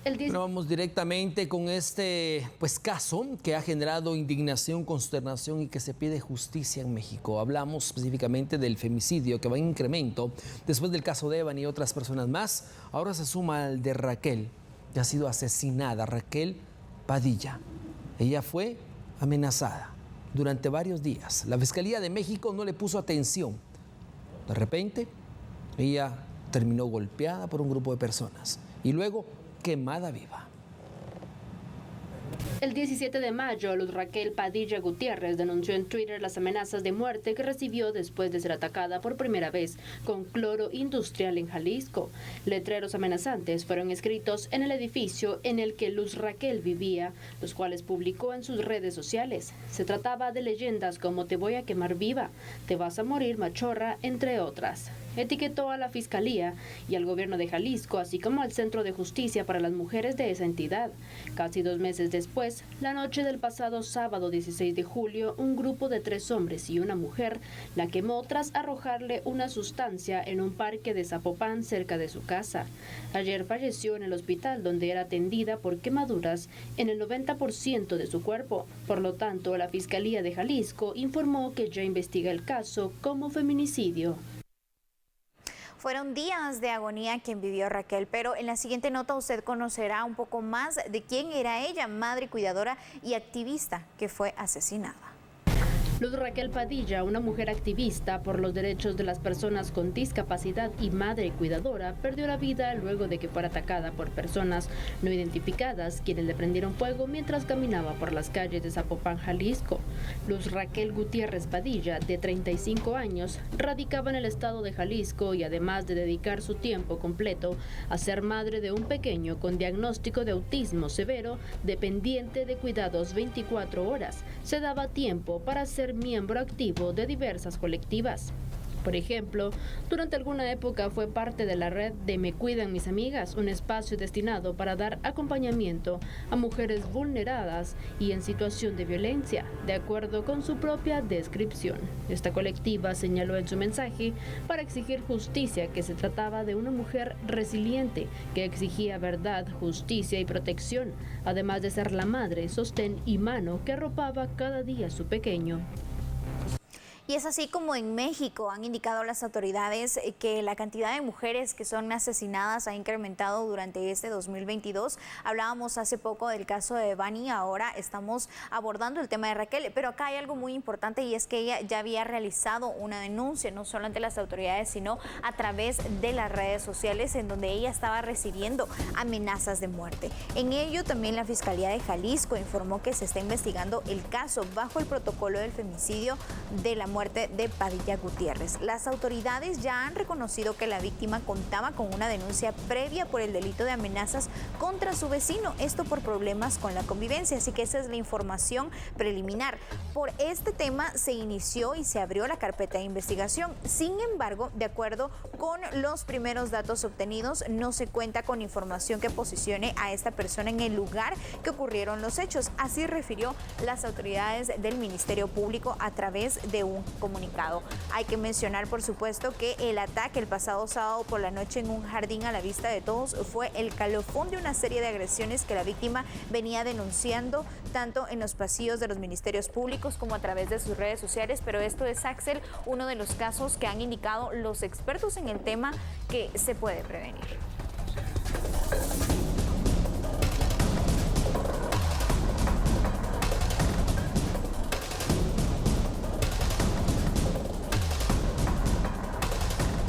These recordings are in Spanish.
Bueno, vamos directamente con este caso que ha generado indignación, consternación y que se pide justicia en México. Hablamos específicamente del femicidio que va en incremento después del caso de Evan y otras personas más. Ahora se suma al de Raquel, que ha sido asesinada, Raquel Padilla. Ella fue amenazada durante varios días. La Fiscalía de México no le puso atención. De repente, ella terminó golpeada por un grupo de personas y luego quemada viva. El 17 de mayo, Luz Raquel Padilla Gutiérrez denunció en Twitter las amenazas de muerte que recibió después de ser atacada por primera vez con cloro industrial en Jalisco. Letreros amenazantes fueron escritos en el edificio en el que Luz Raquel vivía, los cuales publicó en sus redes sociales. Se trataba de leyendas como "te voy a quemar viva", "te vas a morir machorra", entre otras. Etiquetó a la Fiscalía y al gobierno de Jalisco, así como al Centro de Justicia para las Mujeres de esa entidad. Casi 2 meses después, la noche del pasado sábado 16 de julio, un grupo de 3 hombres y una mujer la quemó tras arrojarle una sustancia en un parque de Zapopan cerca de su casa. Ayer falleció en el hospital donde era atendida por quemaduras en el 90% de su cuerpo. Por lo tanto, la Fiscalía de Jalisco informó que ya investiga el caso como feminicidio. Fueron días de agonía quien vivió Raquel, pero en la siguiente nota usted conocerá un poco más de quién era ella, madre, cuidadora y activista que fue asesinada. Luz Raquel Padilla, una mujer activista por los derechos de las personas con discapacidad y madre cuidadora, perdió la vida luego de que fuera atacada por personas no identificadas, quienes le prendieron fuego mientras caminaba por las calles de Zapopan, Jalisco. Luz Raquel Gutiérrez Padilla, de 35 años, radicaba en el estado de Jalisco y además de dedicar su tiempo completo a ser madre de un pequeño con diagnóstico de autismo severo, dependiente de cuidados 24 horas, se daba tiempo para ser miembro activo de diversas colectivas. Por ejemplo, durante alguna época fue parte de la red de Me Cuidan Mis Amigas, un espacio destinado para dar acompañamiento a mujeres vulneradas y en situación de violencia, de acuerdo con su propia descripción. Esta colectiva señaló en su mensaje para exigir justicia que se trataba de una mujer resiliente que exigía verdad, justicia y protección, además de ser la madre, sostén y mano que arropaba cada día a su pequeño. Y es así como en México han indicado las autoridades que la cantidad de mujeres que son asesinadas ha incrementado durante este 2022. Hablábamos hace poco del caso de Bani, ahora estamos abordando el tema de Raquel, pero acá hay algo muy importante y es que ella ya había realizado una denuncia, no solo ante las autoridades, sino a través de las redes sociales, en donde ella estaba recibiendo amenazas de muerte. En ello también la Fiscalía de Jalisco informó que se está investigando el caso bajo el protocolo del femicidio de la muerte de Padilla Gutiérrez. Las autoridades ya han reconocido que la víctima contaba con una denuncia previa por el delito de amenazas contra su vecino, esto por problemas con la convivencia, así que esa es la información preliminar. Por este tema se inició y se abrió la carpeta de investigación. Sin embargo, de acuerdo con los primeros datos obtenidos, no se cuenta con información que posicione a esta persona en el lugar que ocurrieron los hechos. Así refirió las autoridades del Ministerio Público a través de un comunicado. Hay que mencionar, por supuesto, que el ataque el pasado sábado por la noche en un jardín a la vista de todos fue el colofón de una serie de agresiones que la víctima venía denunciando tanto en los pasillos de los ministerios públicos como a través de sus redes sociales, pero esto es, Axel, uno de los casos que han indicado los expertos en el tema que se puede prevenir.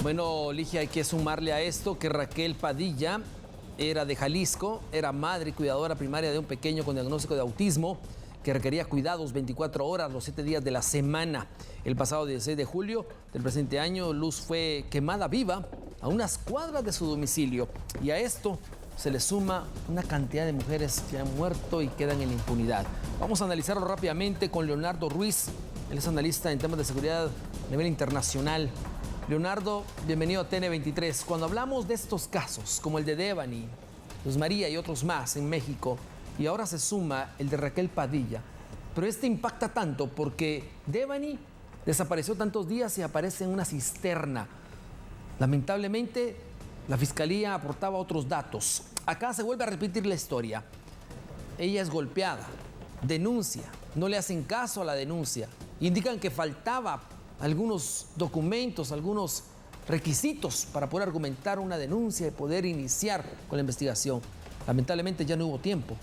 Bueno, Ligia, hay que sumarle a esto que Raquel Padilla era de Jalisco, era madre y cuidadora primaria de un pequeño con diagnóstico de autismo que requería cuidados 24 horas los 7 días de la semana. El pasado 16 de julio del presente año, Luz fue quemada viva a unas cuadras de su domicilio. Y a esto se le suma una cantidad de mujeres que han muerto y quedan en la impunidad. Vamos a analizarlo rápidamente con Leonardo Ruiz. Él es analista en temas de seguridad a nivel internacional. Leonardo, bienvenido a TN23. Cuando hablamos de estos casos, como el de Devani, Luz María y otros más en México, y ahora se suma el de Raquel Padilla, pero este impacta tanto porque Devani desapareció tantos días y aparece en una cisterna. Lamentablemente, La fiscalía aportaba otros datos. Acá se vuelve a repetir la historia. Ella es golpeada, denuncia, no le hacen caso a la denuncia. Indican que faltaba algunos documentos, algunos requisitos para poder argumentar una denuncia y poder iniciar con la investigación. Lamentablemente ya no hubo tiempo.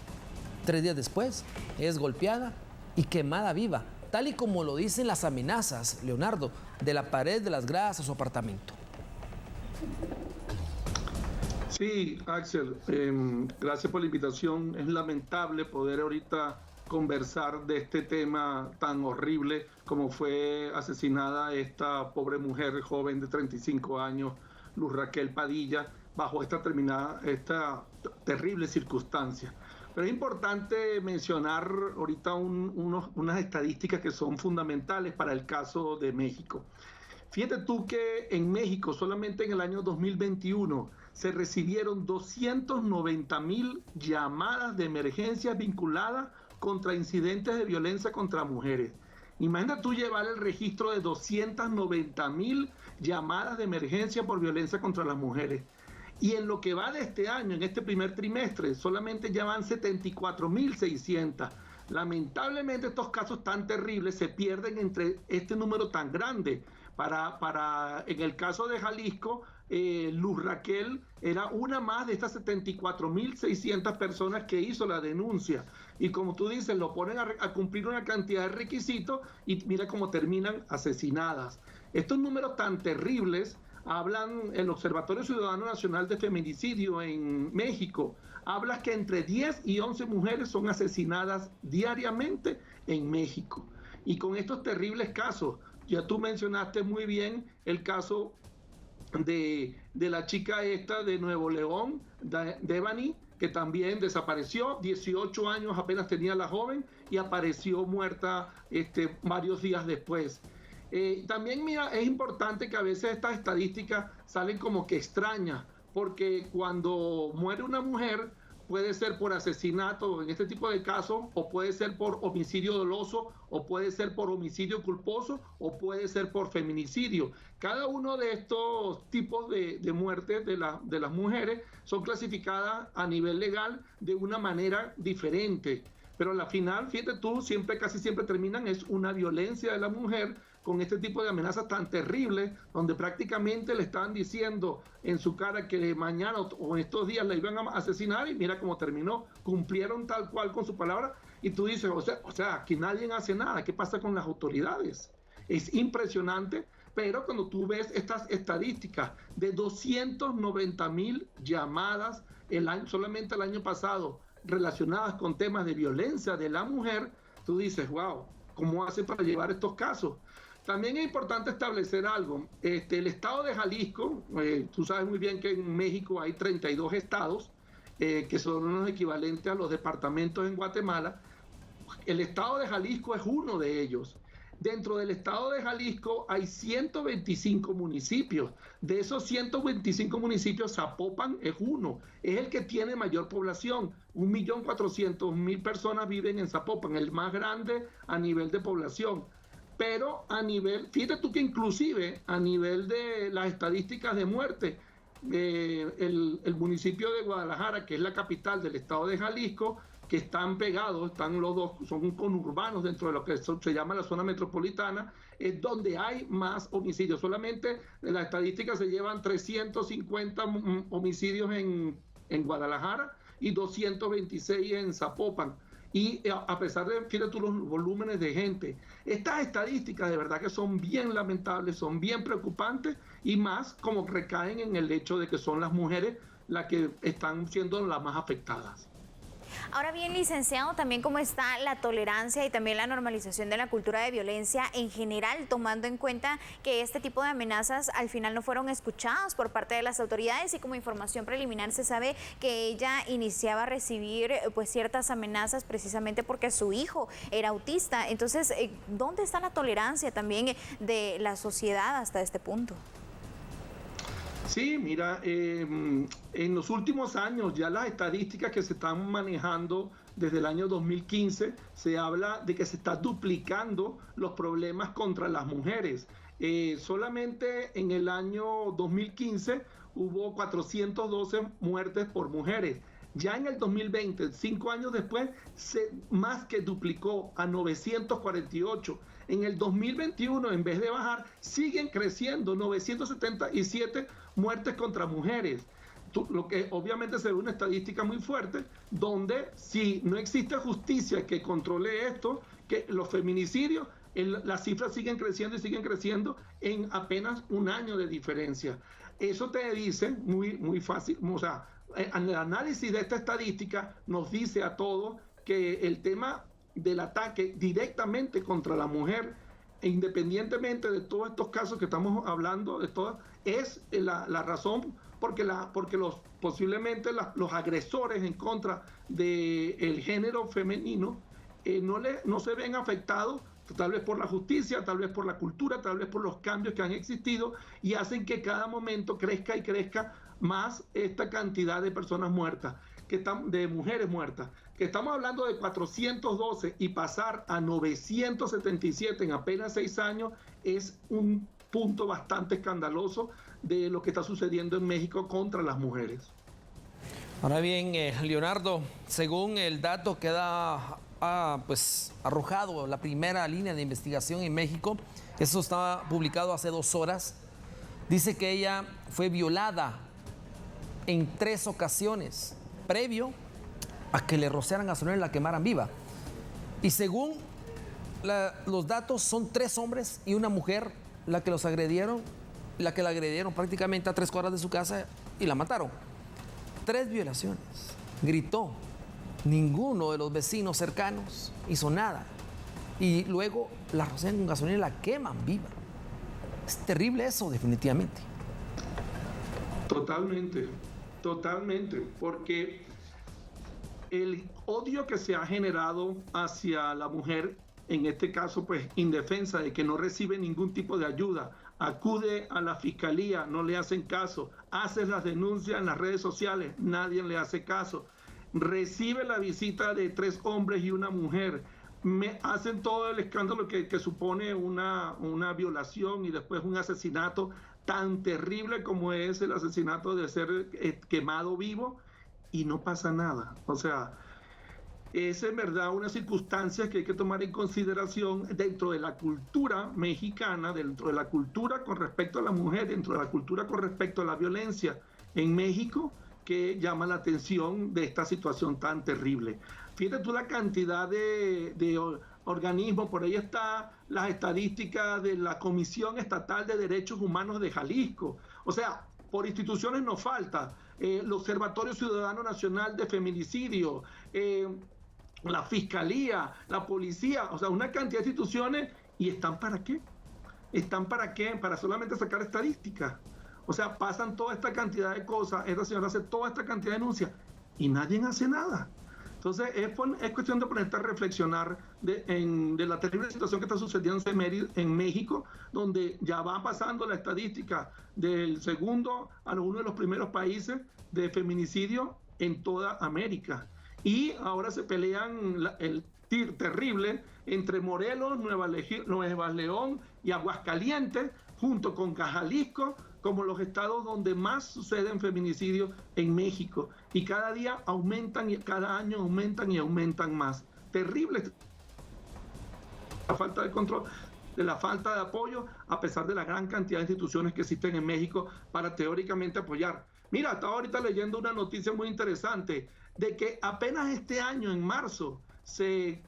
3 días después, es golpeada y quemada viva, tal y como lo dicen las amenazas, Leonardo, de la pared de las gradas a su apartamento. Sí, Axel, gracias por la invitación. Es lamentable poder ahorita conversar de este tema tan horrible como fue asesinada esta pobre mujer joven de 35 años, Luz Raquel Padilla, bajo esta terrible circunstancia. Pero es importante mencionar ahorita unas estadísticas que son fundamentales para el caso de México. Fíjate tú que en México solamente en el año 2021 se recibieron 290,000 llamadas de emergencia vinculadas contra incidentes de violencia contra mujeres. Imagina tú llevar el registro de 290,000 llamadas de emergencia por violencia contra las mujeres. Y en lo que va de este año, en este primer trimestre, solamente ya van 74,600. Lamentablemente estos casos tan terribles se pierden entre este número tan grande. En el caso de Jalisco, Luz Raquel era una más de estas 74,600 personas que hizo la denuncia. Y como tú dices, lo ponen a cumplir una cantidad de requisitos y mira cómo terminan asesinadas. Estos números tan terribles hablan, el Observatorio Ciudadano Nacional de Feminicidio en México, habla que entre 10 y 11 mujeres son asesinadas diariamente en México. Y con estos terribles casos, ya tú mencionaste muy bien el caso de la chica esta de Nuevo León, Devani, que también desapareció, 18 años apenas tenía la joven y apareció muerta varios días después. También mira, es importante que a veces estas estadísticas salen como que extrañas, porque cuando muere una mujer puede ser por asesinato en este tipo de casos, o puede ser por homicidio doloso, o puede ser por homicidio culposo, o puede ser por feminicidio. Cada uno de estos tipos de muertes de las mujeres son clasificadas a nivel legal de una manera diferente. Pero a la final, fíjate tú, casi siempre terminan es una violencia de la mujer con este tipo de amenazas tan terribles, donde prácticamente le estaban diciendo en su cara que mañana o en estos días la iban a asesinar y mira cómo terminó. Cumplieron tal cual con su palabra y tú dices, o sea, aquí nadie hace nada. ¿Qué pasa con las autoridades? Es impresionante, pero cuando tú ves estas estadísticas de 290,000 llamadas solamente el año pasado, relacionadas con temas de violencia de la mujer, tú dices, wow, ¿cómo hacen para llevar estos casos? También es importante establecer algo. El estado de Jalisco, tú sabes muy bien que en México hay 32 estados, que son unos equivalentes a los departamentos en Guatemala. El estado de Jalisco es uno de ellos. Dentro del estado de Jalisco hay 125 municipios. De esos 125 municipios, Zapopan es uno. Es el que tiene mayor población. 1,400,000 personas viven en Zapopan, el más grande a nivel de población. Pero fíjate tú que inclusive a nivel de las estadísticas de muerte, el municipio de Guadalajara, que es la capital del estado de Jalisco, que están pegados, están los dos, son conurbanos dentro de lo que se llama la zona metropolitana, es donde hay más homicidios. Solamente las estadísticas se llevan 350 homicidios en Guadalajara y 226 en Zapopan. Y a pesar de, fíjate tú, los volúmenes de gente, estas estadísticas de verdad que son bien lamentables, son bien preocupantes y más como recaen en el hecho de que son las mujeres las que están siendo las más afectadas. Ahora bien, licenciado, también cómo está la tolerancia y también la normalización de la cultura de violencia en general, tomando en cuenta que este tipo de amenazas al final no fueron escuchadas por parte de las autoridades y como información preliminar se sabe que ella iniciaba a recibir pues ciertas amenazas precisamente porque su hijo era autista. Entonces, ¿dónde está la tolerancia también de la sociedad hasta este punto? Sí, mira, en los últimos años ya las estadísticas que se están manejando desde el año 2015, se habla de que se está duplicando los problemas contra las mujeres. Solamente en el año 2015 hubo 412 muertes por mujeres. Ya en el 2020, 5 años después, se más que duplicó a 948. En el 2021, en vez de bajar, siguen creciendo, 977 muertes contra mujeres. Lo que obviamente se ve una estadística muy fuerte, donde si no existe justicia que controle esto, que los feminicidios, las cifras siguen creciendo en apenas un año de diferencia. Eso te dice muy fácil, o sea, el análisis de esta estadística nos dice a todos que el tema del ataque directamente contra la mujer, independientemente de todos estos casos que estamos hablando, es la razón porque posiblemente los agresores en contra del género femenino no se ven afectados, tal vez por la justicia, tal vez por la cultura, tal vez por los cambios que han existido y hacen que cada momento crezca y crezca más esta cantidad de personas muertas, de mujeres muertas, que estamos hablando de 412 y pasar a 977 en apenas 6 años es un punto bastante escandaloso de lo que está sucediendo en México contra las mujeres. Ahora bien, Leonardo, según el dato que ha arrojado la primera línea de investigación en México, eso estaba publicado hace 2 horas, dice que ella fue violada en 3 ocasiones, previo a que le rociaran gasolina y la quemaran viva. Y según los datos, son 3 hombres y una mujer la que la agredieron prácticamente a 3 cuadras de su casa y la mataron. 3 violaciones. Gritó. Ninguno de los vecinos cercanos hizo nada. Y luego la rocian con gasolina y la queman viva. Es terrible eso, definitivamente. Totalmente, porque el odio que se ha generado hacia la mujer, en este caso pues indefensa, de que no recibe ningún tipo de ayuda, acude a la fiscalía, no le hacen caso, hace las denuncias en las redes sociales, nadie le hace caso, recibe la visita de 3 hombres y una mujer, hacen todo el escándalo que supone una violación y después un asesinato tan terrible como es el asesinato de ser quemado vivo, y no pasa nada. O sea, es en verdad una circunstancia que hay que tomar en consideración dentro de la cultura mexicana, dentro de la cultura con respecto a la mujer, dentro de la cultura con respecto a la violencia en México, que llama la atención de esta situación tan terrible. Fíjate tú la cantidad de organismos, por ahí está las estadísticas de la Comisión Estatal de Derechos Humanos de Jalisco. O sea, por instituciones nos falta. El Observatorio Ciudadano Nacional de Feminicidio, la Fiscalía, la Policía, o sea, una cantidad de instituciones. ¿Y están para qué? ¿Están para qué? Para solamente sacar estadísticas. O sea, pasan toda esta cantidad de cosas, esta señora hace toda esta cantidad de denuncias y nadie hace nada. Entonces es cuestión de ponerte a reflexionar de la terrible situación que está sucediendo en México, donde ya va pasando la estadística del segundo a uno de los primeros países de feminicidio en toda América. Y ahora se pelean el terrible entre Morelos, Nueva León y Aguascalientes, junto con Jalisco, como los estados donde más suceden feminicidios en México. Y cada día aumentan y cada año aumentan y aumentan más. Terrible la falta de control, de la falta de apoyo, a pesar de la gran cantidad de instituciones que existen en México para teóricamente apoyar. Mira, estaba ahorita leyendo una noticia muy interesante de que apenas este año, en marzo, se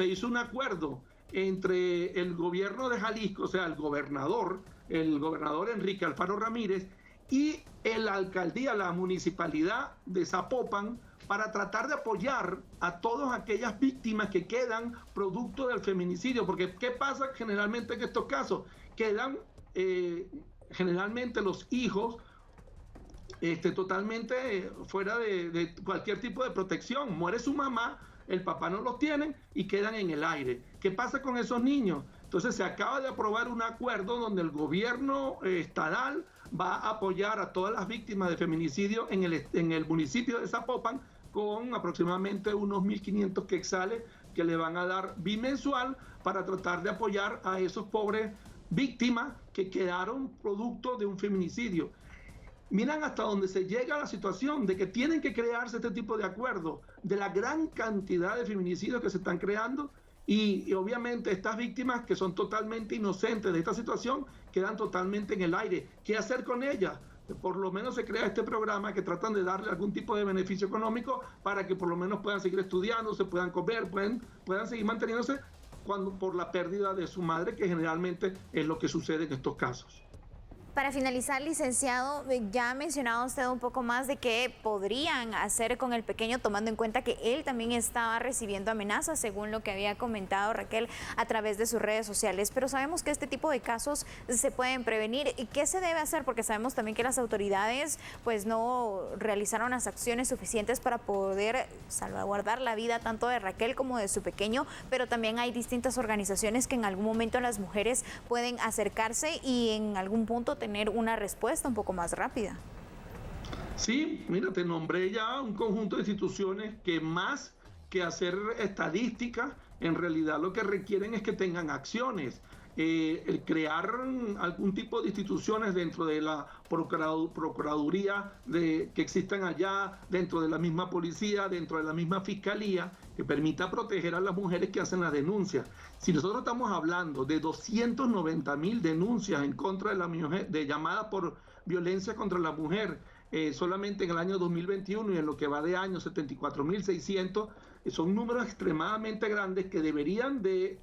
hizo un acuerdo entre el gobierno de Jalisco, o sea, el gobernador Enrique Alfaro Ramírez, y la alcaldía, la municipalidad de Zapopan, para tratar de apoyar a todas aquellas víctimas que quedan producto del feminicidio. Porque ¿qué pasa generalmente en estos casos? Quedan generalmente los hijos totalmente fuera de cualquier tipo de protección. Muere su mamá, el papá no los tiene y quedan en el aire. ¿Qué pasa con esos niños? Entonces se acaba de aprobar un acuerdo donde el gobierno estatal va a apoyar a todas las víctimas de feminicidio en el municipio de Zapopan con aproximadamente unos 1.500 quetzales que le van a dar bimensual para tratar de apoyar a esos pobres víctimas que quedaron producto de un feminicidio. Miran hasta dónde se llega a la situación de que tienen que crearse este tipo de acuerdos, de la gran cantidad de feminicidios que se están creando y obviamente estas víctimas que son totalmente inocentes de esta situación quedan totalmente en el aire. ¿Qué hacer con ellas? Por lo menos se crea este programa que tratan de darle algún tipo de beneficio económico para que por lo menos puedan seguir estudiando, se puedan comer, puedan seguir manteniéndose por la pérdida de su madre, que generalmente es lo que sucede en estos casos. Para finalizar, licenciado, ya ha mencionado usted un poco más de qué podrían hacer con el pequeño, tomando en cuenta que él también estaba recibiendo amenazas, según lo que había comentado Raquel a través de sus redes sociales. Pero sabemos que este tipo de casos se pueden prevenir. ¿Y qué se debe hacer? Porque sabemos también que las autoridades pues no realizaron las acciones suficientes para poder salvaguardar la vida tanto de Raquel como de su pequeño, pero también hay distintas organizaciones que en algún momento las mujeres pueden acercarse y en algún punto tener una respuesta un poco más rápida. Sí, mira, te nombré ya un conjunto de instituciones que más que hacer estadísticas, en realidad lo que requieren es que tengan acciones. El crear algún tipo de instituciones dentro de la Procuraduría que existan allá, dentro de la misma policía, dentro de la misma fiscalía, que permita proteger a las mujeres que hacen las denuncias. Si nosotros estamos hablando de 290.000 denuncias en contra de la mujer, de llamadas por violencia contra la mujer, solamente en el año 2021 y en lo que va de año 74.600, son números extremadamente grandes que deberían de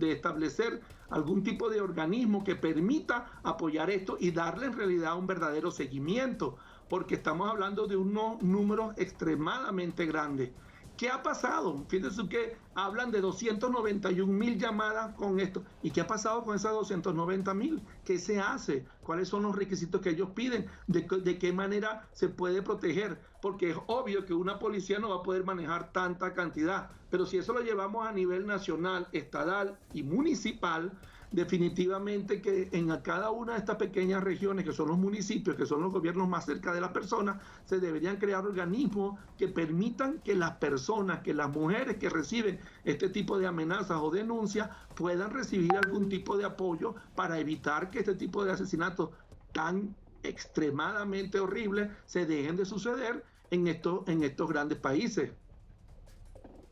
establecer algún tipo de organismo que permita apoyar esto y darle en realidad un verdadero seguimiento, porque estamos hablando de unos números extremadamente grandes. ¿Qué ha pasado? Fíjense que hablan de 291.000 llamadas con esto. ¿Y qué ha pasado con esas 290.000? ¿Qué se hace? ¿Cuáles son los requisitos que ellos piden? ¿De qué manera se puede proteger? Porque es obvio que una policía no va a poder manejar tanta cantidad. Pero si eso lo llevamos a nivel nacional, estatal y municipal, definitivamente que en cada una de estas pequeñas regiones, que son los municipios, que son los gobiernos más cerca de las personas, se deberían crear organismos que permitan que las personas, que las mujeres que reciben este tipo de amenazas o denuncias puedan recibir algún tipo de apoyo para evitar que este tipo de asesinatos tan extremadamente horribles se dejen de suceder en estos grandes países.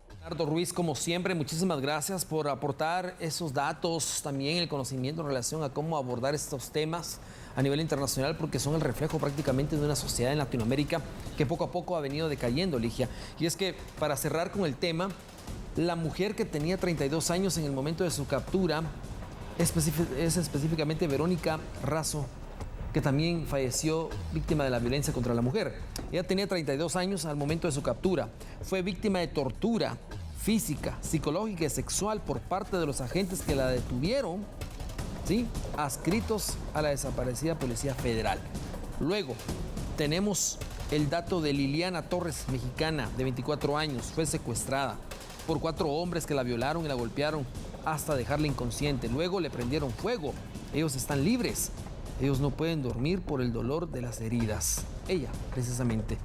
Leonardo Ruiz, como siempre, muchísimas gracias por aportar esos datos, también el conocimiento en relación a cómo abordar estos temas a nivel internacional, porque son el reflejo prácticamente de una sociedad en Latinoamérica que poco a poco ha venido decayendo, Ligia. Y es que, para cerrar con el tema, la mujer que tenía 32 años en el momento de su captura es específicamente Verónica Razo, que también falleció víctima de la violencia contra la mujer. Ella tenía 32 años al momento de su captura. Fue víctima de tortura física, psicológica y sexual por parte de los agentes que la detuvieron, ¿sí?, adscritos a la desaparecida Policía Federal. Luego, tenemos el dato de Liliana Torres, mexicana, de 24 años. Fue secuestrada por 4 hombres que la violaron y la golpearon hasta dejarla inconsciente. Luego le prendieron fuego. Ellos están libres. Ellos no pueden dormir por el dolor de las heridas. Ella, precisamente.